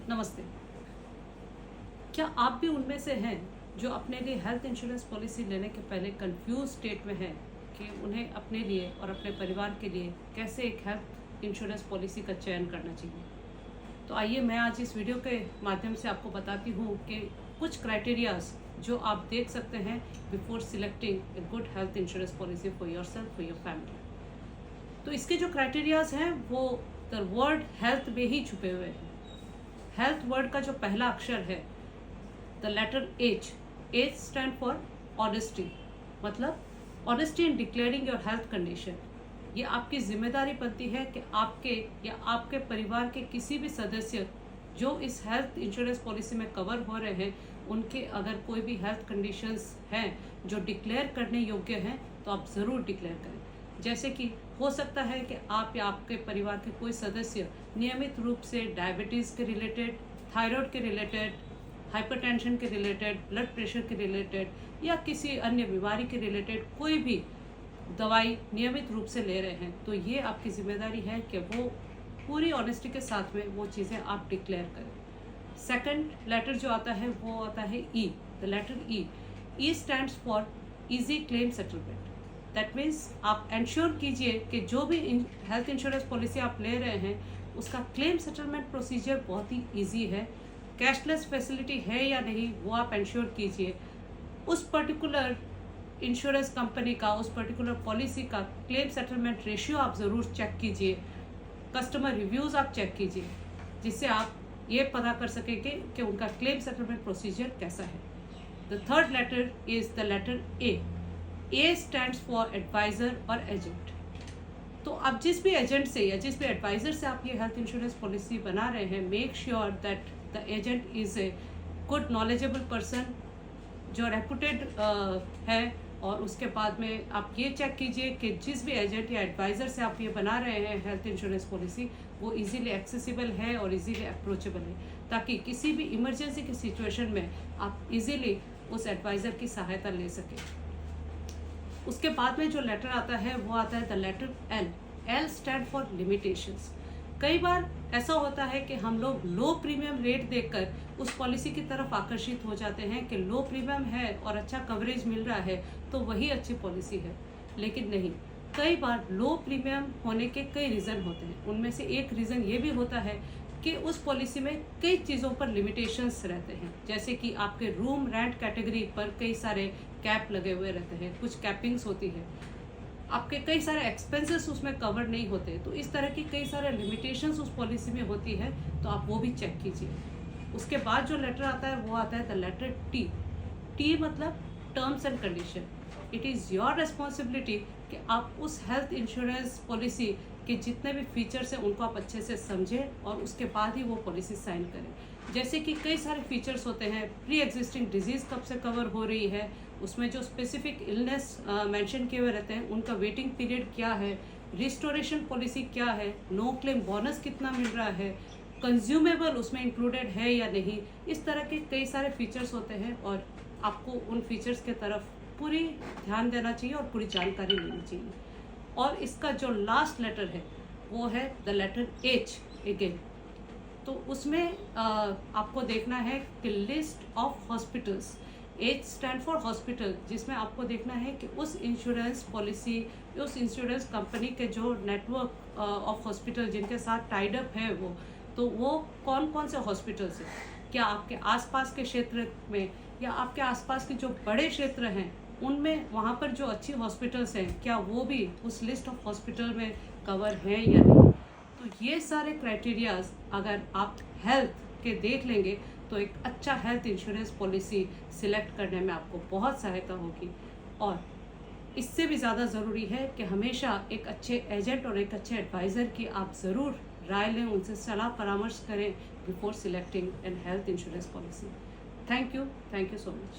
नमस्ते। क्या आप भी उनमें से हैं जो अपने लिए हेल्थ इंश्योरेंस पॉलिसी लेने के पहले कंफ्यूज स्टेट में हैं कि उन्हें अपने लिए और अपने परिवार के लिए कैसे एक हेल्थ इंश्योरेंस पॉलिसी का चयन करना चाहिए? तो आइए मैं आज इस वीडियो के माध्यम से आपको बताती हूँ कि कुछ क्राइटेरियाज जो आप देख सकते हैं before selecting a good health insurance policy for yourself, for your family. तो इसके जो क्राइटेरियाज हैं वो द वर्ड हेल्थ में ही छुपे हुए हैं। हेल्थ वर्ड का जो पहला अक्षर है the letter H stand for honesty, मतलब honesty in declaring your health condition. ये आपकी जिम्मेदारी बनती है कि आपके या आपके परिवार के किसी भी सदस्य जो इस हेल्थ इंश्योरेंस पॉलिसी में कवर हो रहे हैं उनके अगर कोई भी हेल्थ कंडीशंस हैं जो डिक्लेयर करने योग्य हैं तो आप ज़रूर डिक्लेयर करें। जैसे कि हो सकता है कि आप या आपके परिवार के कोई सदस्य नियमित रूप से डायबिटीज़ के रिलेटेड, थायराइड के रिलेटेड, हाइपरटेंशन के रिलेटेड, ब्लड प्रेशर के रिलेटेड या किसी अन्य बीमारी के रिलेटेड कोई भी दवाई नियमित रूप से ले रहे हैं, तो ये आपकी जिम्मेदारी है कि वो पूरी ऑनेस्टी के साथ में वो चीज़ें आप डिक्लेयर करें। सेकंड लेटर जो आता है वो आता है E, the letter E stands for easy claim settlement. That means आप इंश्योर कीजिए कि जो भी हेल्थ इंश्योरेंस पॉलिसी आप ले रहे हैं उसका क्लेम सेटलमेंट प्रोसीजर बहुत ही ईजी है। कैशलेस फैसिलिटी है या नहीं वो आप इंश्योर कीजिए। उस पर्टिकुलर इंश्योरेंस कंपनी का, उस पर्टिकुलर पॉलिसी का क्लेम सेटलमेंट रेशियो आप ज़रूर चेक कीजिए। कस्टमर रिव्यूज़ आप चेक कीजिए जिससे आप ये पता कर सकेंगे कि उनका क्लेम सेटलमेंट प्रोसीजर कैसा है। The third letter is the letter A stands for advisor और एजेंट। तो अब जिस भी एजेंट से या जिस भी एडवाइज़र से आप ये हेल्थ इंश्योरेंस पॉलिसी बना रहे हैं, make sure that the agent is a good knowledgeable person जो रेपुटेड है। और उसके बाद में आप ये चेक कीजिए कि जिस भी एजेंट या एडवाइज़र से आप ये बना रहे हैं हेल्थ इंश्योरेंस पॉलिसी वो इजीली एक्सेसिबल है और इजीली अप्रोचेबल है, ताकि किसी भी इमरजेंसी की सिचुएशन में आप इजीली उस एडवाइज़र की सहायता ले सकें। उसके बाद में जो लेटर आता है वो आता है the letter L stand for limitations. कई बार ऐसा होता है कि हम लोग लो प्रीमियम रेट देखकर उस पॉलिसी की तरफ आकर्षित हो जाते हैं कि लो प्रीमियम है और अच्छा कवरेज मिल रहा है तो वही अच्छी पॉलिसी है, लेकिन नहीं। कई बार लो प्रीमियम होने के कई रीज़न होते हैं। उनमें से एक रीज़न ये भी होता है कि उस पॉलिसी में कई चीज़ों पर लिमिटेशंस रहते हैं, जैसे कि आपके रूम रेंट कैटेगरी पर कई सारे कैप लगे हुए रहते हैं, कुछ कैपिंग्स होती है, आपके कई सारे एक्सपेंसेस उसमें कवर नहीं होते। तो इस तरह की कई सारे लिमिटेशंस उस पॉलिसी में होती है, तो आप वो भी चेक कीजिए। उसके बाद जो लेटर आता है वो आता है द लेटर टी मतलब terms and condition. It is your responsibility कि आप उस हेल्थ इंश्योरेंस पॉलिसी के जितने भी फीचर्स हैं उनको आप अच्छे से समझें और उसके बाद ही वो पॉलिसी साइन करें। जैसे कि कई सारे फीचर्स होते हैं, प्री एग्जिस्टिंग डिजीज़ कब से कवर हो रही है, उसमें जो स्पेसिफिक इलनेस मेंशन किए हुए रहते हैं उनका वेटिंग पीरियड क्या है, रिस्टोरेशन पॉलिसी क्या है, नो क्लेम बोनस कितना मिल रहा है, कंज्यूमेबल उसमें इंक्लूडेड है या नहीं। इस तरह के कई सारे फीचर्स होते हैं और आपको उन फीचर्स के तरफ पूरी ध्यान देना चाहिए और पूरी जानकारी लेनी चाहिए। और इसका जो लास्ट लेटर है वो है द लेटर एच अगेन। तो उसमें आपको देखना है कि list of hospitals, H stand for hospital, जिसमें आपको देखना है कि उस इंश्योरेंस पॉलिसी, उस इंश्योरेंस कंपनी के जो नेटवर्क ऑफ हॉस्पिटल जिनके साथ टाइड अप है वो कौन कौन से हॉस्पिटल्स हैं। क्या आपके आसपास के क्षेत्र में या आपके आसपास के जो बड़े क्षेत्र हैं उनमें वहाँ पर जो अच्छी हॉस्पिटल्स हैं क्या वो भी उस लिस्ट ऑफ हॉस्पिटल में कवर हैं या नहीं। तो ये सारे क्राइटेरियाज अगर आप हेल्थ के देख लेंगे तो एक अच्छा हेल्थ इंश्योरेंस पॉलिसी सिलेक्ट करने में आपको बहुत सहायता होगी। और इससे भी ज़्यादा ज़रूरी है कि हमेशा एक अच्छे एजेंट और एक अच्छे एडवाइज़र की आप ज़रूर राय लें, उनसे सलाह परामर्श करें before selecting an health insurance policy. Thank you so much.